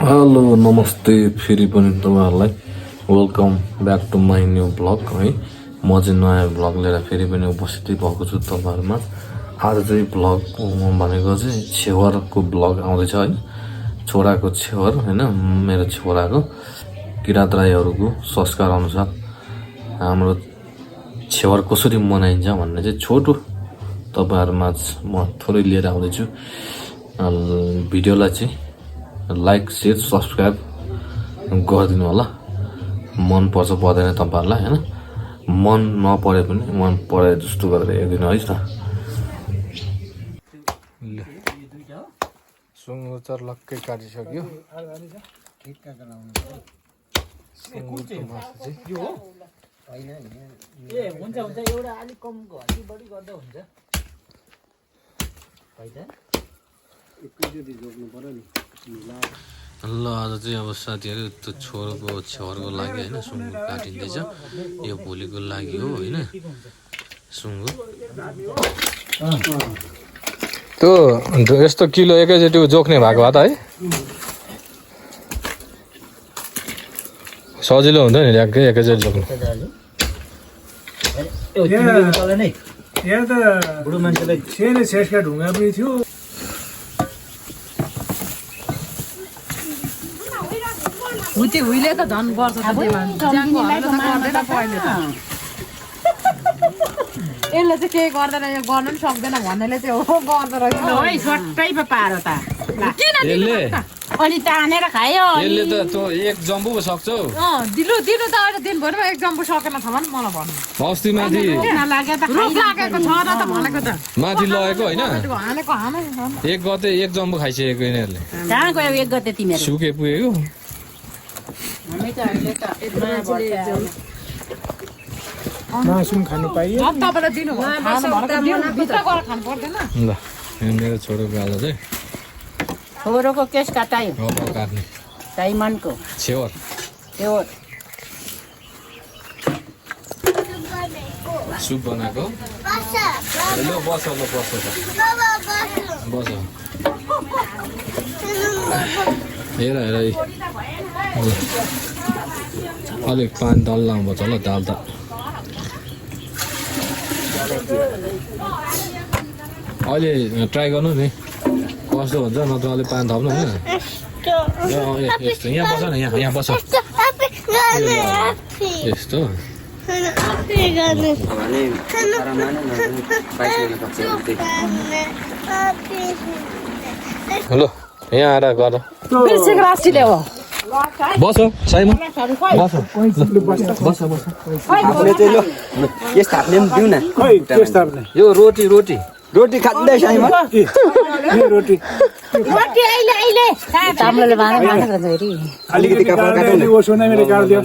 Hello नमस्ते फेरि पनि तपाईँहरूलाई welcome back to my new blog है। म चाहिँ नयाँ ब्लग लिएर फेरि पनि उपस्थित भएको छु तपाईँहरूमा। आज चाहिँ ब्लग भनेको चाहिँ छेवरको ब्लग आउँदैछ है। छोराको छेवर होइन, मेरो छोराको किराँत राईहरूको संस्कार अनुसार हाम्रो छेवर कसरी मनाइन्छ भन्ने चाहिँ छोटो तपाईँहरूमा म थोरै लिएर आउँदैछु। भिडियोलाई चाहिँ लाइक शेयर सब्सक्राइब गरिदिनु होला। मन पर्छ पर्दैन तपाईँहरूलाई होइन, मन नपरे पनि मन परे जस्तो गरेर हेरिदिनु है त। सुँगुर चर्लक्कै काटिसक्यो। ल आज चाहिँ अब साथीहरू त्यो छोरोको छेवरको लागि होइन सुँगुर काटिँदैछ। यो भोलिको लागि हो होइन सुँगुर। त्यो यस्तो किलो एकैचोटि जोख्ने भएको भए त है सजिलो हुँदैन नि, ट्याक्कै एकैचोटि जोख्नु। यहाँ त बुढो मान्छेलाई छेने छेसका ढुङ्गा पनि थियो। उहिले त झन् गर्छ यसले चाहिँ केही गर्दैन, यो गर्नु पनि सक्दैन भन्नेले चाहिँ हो गर्दो रहेछ है। सट्टै पारो त अनि तानेर खायो। यसले त त्यो एक जम्बु पो सक्छ हौ। दिनु दिनु त अहिले दिनभरिमा एक जम्बु सकेन छ भने मलाई भन्नु। अस्ति माथि लागेको छ र त भनेको त माथि लगेको होइन, हानेको हाने एक गते एक जम्बु खाइसकेको यिनीहरूले। कहाँ गयो एक गते तिमीहरू? सुके पुगेको। मासुम खानु पाइयो। तपाईँलाई दिनु भित्र गएर खानु पर्दैन। ल मेरो छोरोको आज चाहिँ छोरोको केस काटायो, काट्ने डायमन्डको छेवर त्यो सुप बनाएको। ल बस ल बस बस हेर हेर अलिक पानी दल लाउनुपर्छ ल दाल त। अहिले ट्राई गर्नु नि कस्तो हुन्छ, नत्र अलिक पानी थप्नु होइन। यस्तो यहाँ बस न, यहाँ बस यस्तो। ल यहाँ आएर गर बस साइमा बस बस बस। यो रोटी रोटी रोटी खाँदै साइमा रोटी अलिकति ओसोना मेरो गाडिदियो।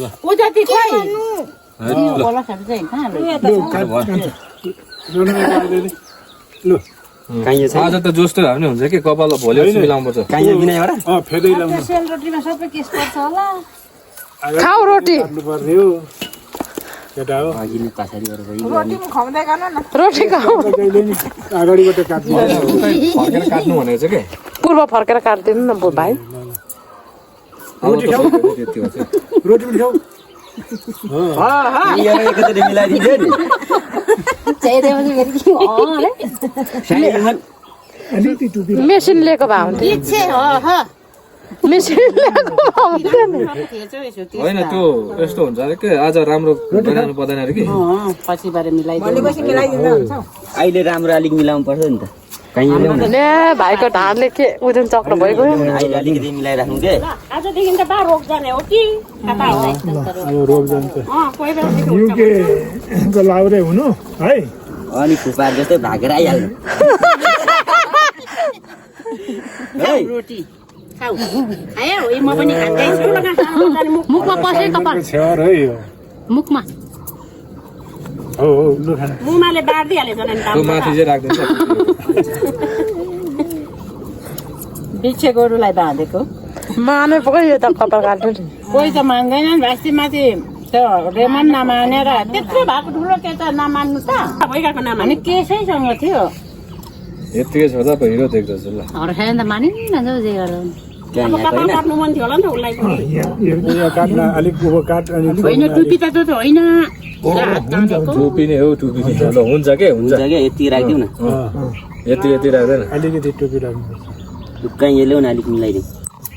आज त जस्तो भए पनि हुन्छ कि कपाल भोलि मिलाउनु पर्छ। फेदै लाउनु खाऊ रोटी केटा हो रोटी खाऊ। अगाडिबाट काट्नु फर्केर काट्नु भनेको छ कि पूर्व फर्केर काटिदिनु न भाइ। रोटी खाऊ रोटी पनि खाऊ। मेसिन लिएको भए हुन्थ्यो, मेसिन लिएको होइन त्यो यस्तो हुन्छ अरे कि आज राम्रो बनाउनु पर्दैन अरे कि पछि बारे अहिले राम्रो अलिक मिलाउनु पर्छ नि त। ले भाइको ढाडले के उजन चक्र भइगयो। अलिकति मिलाइराख्नु के आजदेखि त बा रोग जाने हो कि रोग जान्छ युके लाउरे हुनु है। अनि फुपार जस्तै भागेर आइहाल्नु। रोटी खाऊ खायो म पनि खान्दैछु। मुखमा पसे कपाल छेवर है यो मुखमा हो लु खानु मुमाले बार्दिहाले झन् त्यो माथि चाहिँ राख्दैछ। बिच्छे गोरुलाई बाँधेको माने पक्कै यो त कपाल काट्नु नि। कोही त मान्दैन भास्ती माथि त्यो रेमन नमानेर त्यत्रो भएको ठुलो के त नमान्नु त भइगएको नमाने केसैसँग थियो। यतिकै छोड्दा हिरो देख्दैछु ल। खायो त मानिन्न जो जे गर्दा कपाल काट्नु मन थियो होला नि त उसलाई पनि। यहाँ काट्न अलिक उँभो काट अनि होइन टुपी त होइन हात काटेको। टुपी नै हो टुपी नै ल हुन्छ के हुन्छ हुन्छ क्या यति राखिदिउ न यति यति राख्दैन अलिकति टोपी राख्नुपर्छ। काहीँ ल्याउ न अलिक मिलाइदिउँ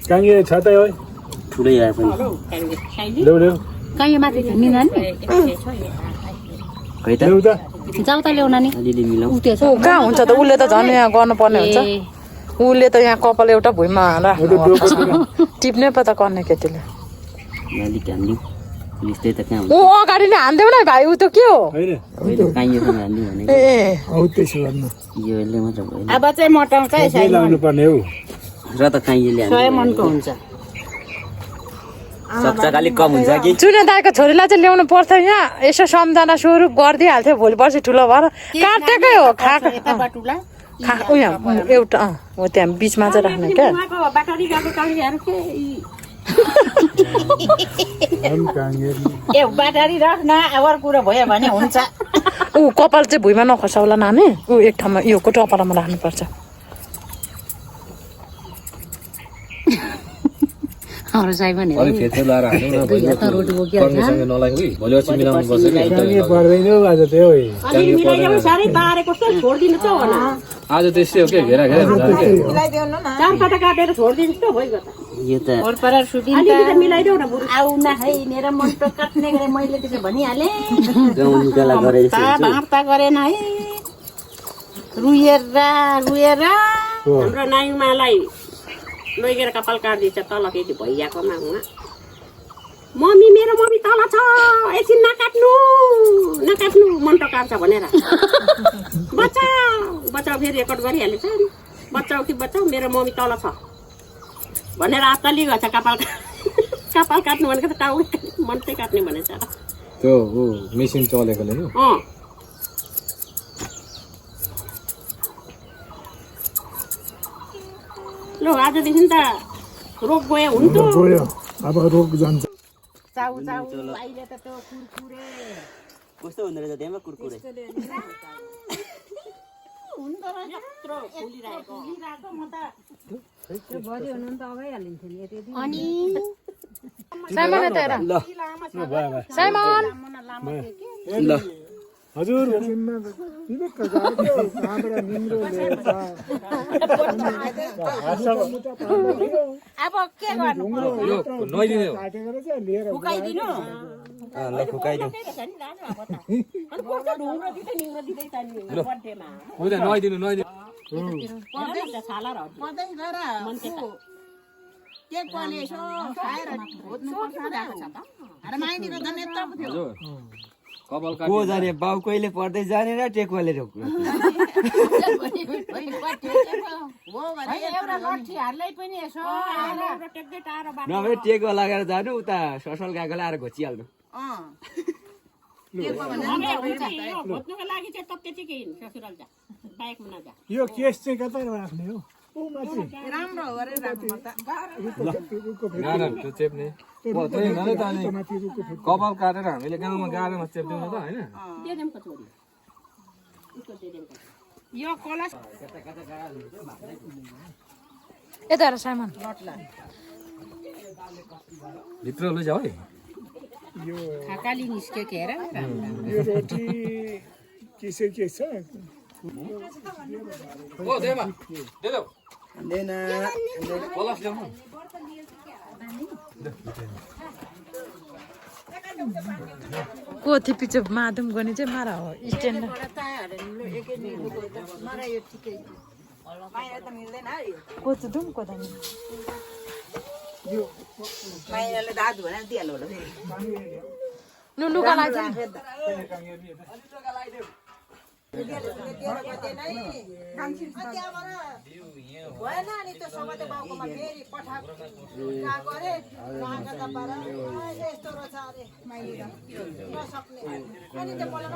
काङ्गे छ त है ठुलै आए पनि ल्याउ ल्याउ कहाँ माथि मिल्दैन खै त ल्याउ त जाऊ त ल्याउन नि अलिअलि मिलाउँ कहाँ हुन्छ त उसले त झन् यहाँ गर्नुपर्ने हुन्छ उसले त यहाँ कपाल एउटा भुइँमा टिप्नै पो त गर्ने केटीले अलिक हानिदिउँ यस्तै त कहाँ ऊ अगाडि नै हान्देऊ न भाइ ऊ त के हो होइन काहीँसँग हानिदिउँ भनेको ए हौ त्यसो गर्नु योले मात्र भयो अब चाहिँ मोटाउँछ है त्यही लाउनु पर्ने हौ र त काहीँले 100 मनको हुन्छ। सक्छ अलिक कम हुन्छ कि चुने दाईको छोरीलाई चाहिँ ल्याउनु पर्थ्यो यहाँ यसो सम्झना स्वरूप गरिदिइहाल्थ्यो भोलि पर्सि ठुलो भएर काटेकै हो खाएको यता बटुला उयो एउटा हो त्यहाँ बिचमा चाहिँ राख्ने क्या उहाँको बाटारी गएको कालीहरू के काङ्गे ए बाटारी राख्न अवर कुरा भयो भने हुन्छ। ऊ कपाल चाहिँ भुइँमा नखसाउला नानी ऊ एक ठाउँमा यो टपलामा राख्नुपर्छ अरू चाहिँ पनि अलिक फेरि लाएर हाल्नु न कर्मीसँग नलाग्नु कि भोलि पछि मिलाउनु पर्छ काङ्गे पर्दैन हौ आज त्यो है अलि मिलाइदेऊ साह्रै तारे कस्तो छोडिदिनु त होला आज त्यस्तै हो के घेरा घेरा हुन्छ के चार पाटा काटेर छोडिदिनु त भइगयो त यो त परपर सुटिङ अलिकति मिलाइदेऊ न बरु आउ न है मेरो मन त काट्ने गरे मैले त्यसो भनिहाले गाउँ निकाला गरे जस्तो हुन्छ भाँता गरेन है रुएर हाम्रो नाइमालाई लगेर कपाल काट्दिन्छ तल केटी भैयाकोमा उहाँ मम्मी मेरो मम्मी तल छ एकछिन नकाट्नु मन त काट्छ भनेर बचाऊ फेरि रेकर्ड गरिहालेछ नि बचाऊ कि बचाऊ मेरो मम्मी तल छ भनेर आत्ताली गएछ कपाल काट्नु भनेको त टाउको मन चाहिँ काट्ने भनेछ त्यो ऊ मेसिन चलेकोले नि ल आजदेखि त रोग गयो हुन्थ्यो गयो अब रोग जान्छ चाउ अहिले त त्यो कुरकुरे कस्तो हुँदो रहेछ त्यहाँमा कुरकुरे हुँदो रहेछ यत्रो फुलिरहेको म त त्यो भरि हुनु त अगाइ हालिन्थ्यो नि यति अनि साइमन यता हेर ल साइमन ल हजुर विवेक कहाँबाट निम्रो अब के गर्नु यो नइदिने हो काटेर चाहिँ लिएर फुकाइदिनु ल फुकाइदिउँ होइन नइदिनु कपाल को जाने बाउ कहिले पढ्दै जाने र टेकुवाले रोक्नु नभए टेकुवा लगाएर जानु उता ससल गएकोलाई आएर घोचिहाल्नु यो केस चाहिँ कता राख्ने हो त्यो चेप्ने कपाल काटेर हामीले गाउँमा गाडामा चेप्दैनौँ त होइन यता हेर साइमन भित्र लैजाऊ है खाकाली निस्क्यो के हेर यो रोटी के छ ओ देमा दे दो पलास ल्याउनु को थियो पछि माधुम गर्ने चाहिँ मारा हो स्ट्यान्ड को चाहिँ दुम को दामी लुगा लाग्छ भएन नि त्यो समते बाउकोमा फेरि पठा गरे यस्तो रहेछ अरे नसक्ने अनि त्यो मलाई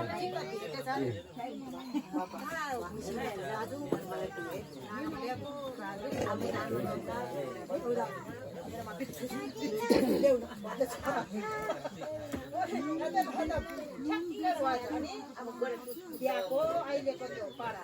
बिहाको अहिलेको त्यो पारा